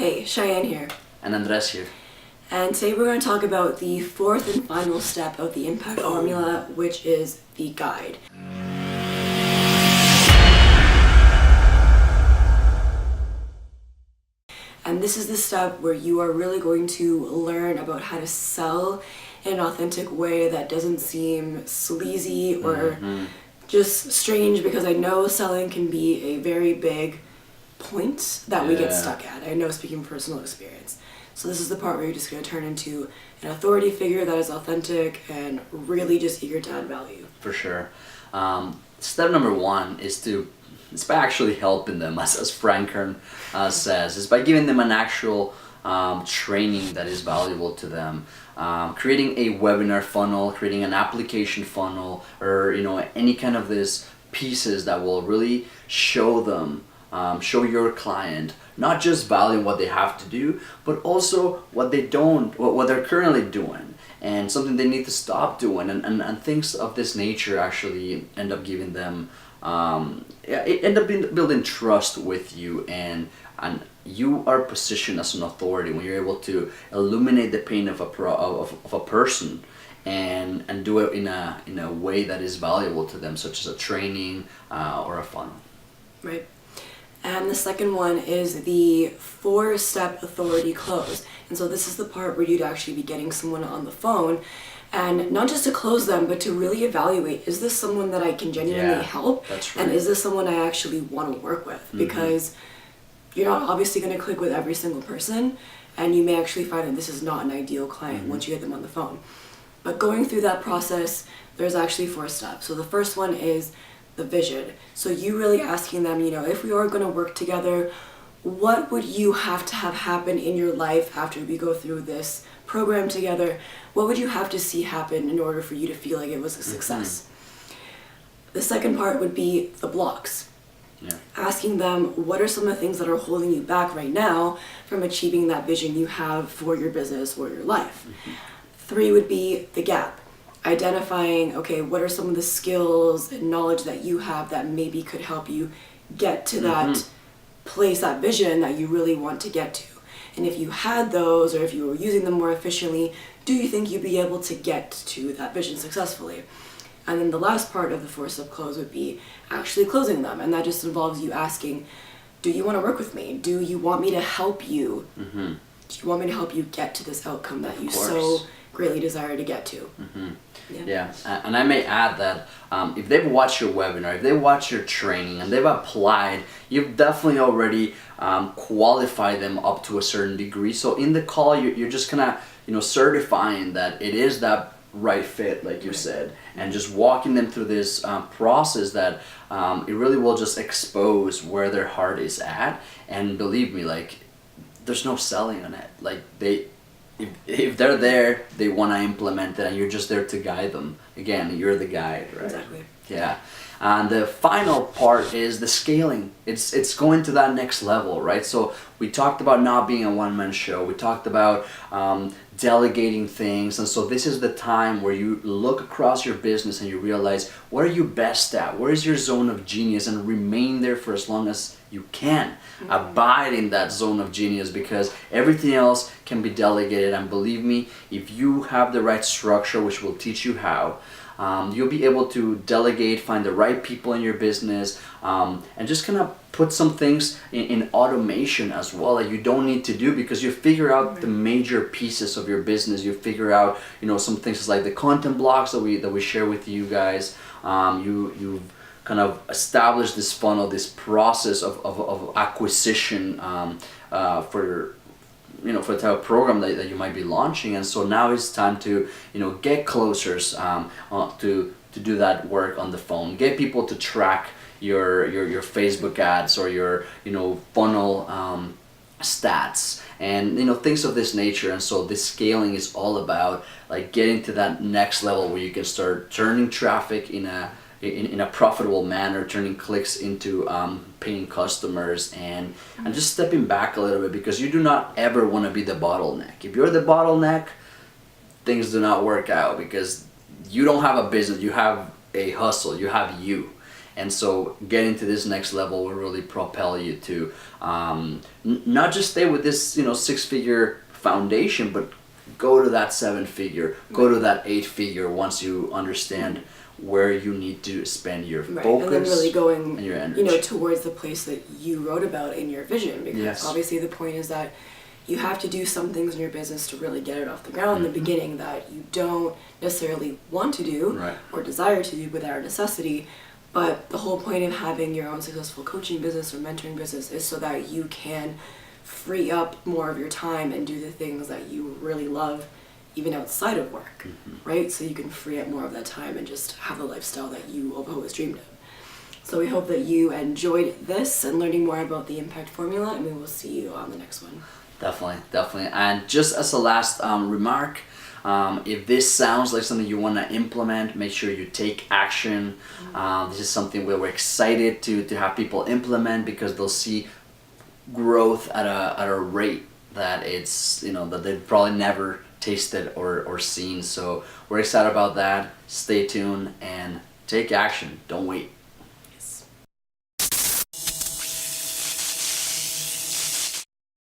Hey, Cheyenne here. And Andres here. And today we're going to talk about the fourth and final step of the impact formula, which is the guide. And this is the step where you are really going to learn about how to sell in an authentic way that doesn't seem sleazy or just strange, because I know selling can be a very big point that we get stuck at. I know, speaking from personal experience. So this is the part where you're just going to turn into an authority figure that is authentic and really just eager to add value. For sure. Step number one is by actually helping them, as Frank Kern says, is by giving them an actual training that is valuable to them. Creating a webinar funnel, creating an application funnel, or any kind of these pieces that will really show them, show your client not just value what they have to do, but also what they don't, what they're currently doing, and something they need to stop doing, and things of this nature actually end up giving them, building trust with you, and you are positioned as an authority when you're able to illuminate the pain of a person and do it in a way that is valuable to them, such as a training or a funnel. Right. And the second one is the 4-step authority close. And so this is the part where you'd actually be getting someone on the phone, and not just to close them, but to really evaluate, is this someone that I can genuinely help? That's right. And is this someone I actually want to work with? Because you're not obviously going to click with every single person, and you may actually find that this is not an ideal client once you get them on the phone. But going through that process, there's actually 4 steps. So the first one is the vision. So you really asking them, if we are going to work together, what would you have to have happen in your life after we go through this program together? What would you have to see happen in order for you to feel like it was a success? The second part would be the blocks. Asking them, what are some of the things that are holding you back right now from achieving that vision you have for your business or your life? 3 would be the gap. Identifying, okay, what are some of the skills and knowledge that you have that maybe could help you get to that place, that vision that you really want to get to. And if you had those, or if you were using them more efficiently, do you think you'd be able to get to that vision successfully? And then the last part of the 4-step close would be actually closing them. And that just involves you asking, do you want to work with me? Do you want me to help you? Do you want me to help you get to this outcome that you so greatly desire to get to? And I may add that if they've watched your webinar, if they watch your training and they've applied, you've definitely already qualified them up to a certain degree. So in the call, you're just kind of certifying that it is that right fit, like you said, and just walking them through this process that it really will just expose where their heart is at. And believe me, like, there's no selling on it. Like, if they're there, they want to implement it, and you're just there to guide them. Again, you're the guide, right? Exactly. Yeah. And the final part is the scaling. It's going to that next level, right? So we talked about not being a one-man show. We talked about delegating things. And so this is the time where you look across your business and you realize, what are you best at? Where is your zone of genius? And remain there for as long as you can. Abide in that zone of genius, because everything else can be delegated. And believe me, if you have the right structure, which will teach you how, you'll be able to delegate, find the right people in your business, and just kind of put some things in automation as well that you don't need to do, because you figure out the major pieces of your business. You figure out, some things like the content blocks that we share with you guys. You've kind of established this funnel, this process of acquisition for the type of program that you might be launching. And so now it's time to get closers to do that work on the phone. Get people to track your Facebook ads or your funnel stats and things of this nature. And so this scaling is all about like getting to that next level where you can start turning traffic in a profitable manner, turning clicks into paying customers, and just stepping back a little bit, because you do not ever want to be the bottleneck. If you're the bottleneck, things do not work out, because you don't have a business, you have a hustle, you have you. And so getting to this next level will really propel you to not just stay with this, 6-figure foundation, but go to that 7-figure, go to that 8-figure once you understand where you need to spend your focus and then really going, and your energy. towards the place that you wrote about in your vision. Because Yes. obviously the point is that you have to do some things in your business to really get it off the ground in the beginning that you don't necessarily want to do Right. or desire to do without necessity. But the whole point of having your own successful coaching business or mentoring business is so that you can free up more of your time and do the things that you really love even outside of work, right? So you can free up more of that time and just have the lifestyle that you have always dreamed of. So we hope that you enjoyed this and learning more about the impact formula, and we will see you on the next one. Definitely. And just as a last remark, if this sounds like something you want to implement, make sure you take action. This is something where we're excited to have people implement, because they'll see growth at a rate that it's that they've probably never tasted or seen. So we're excited about that. Stay tuned and take action. Don't wait.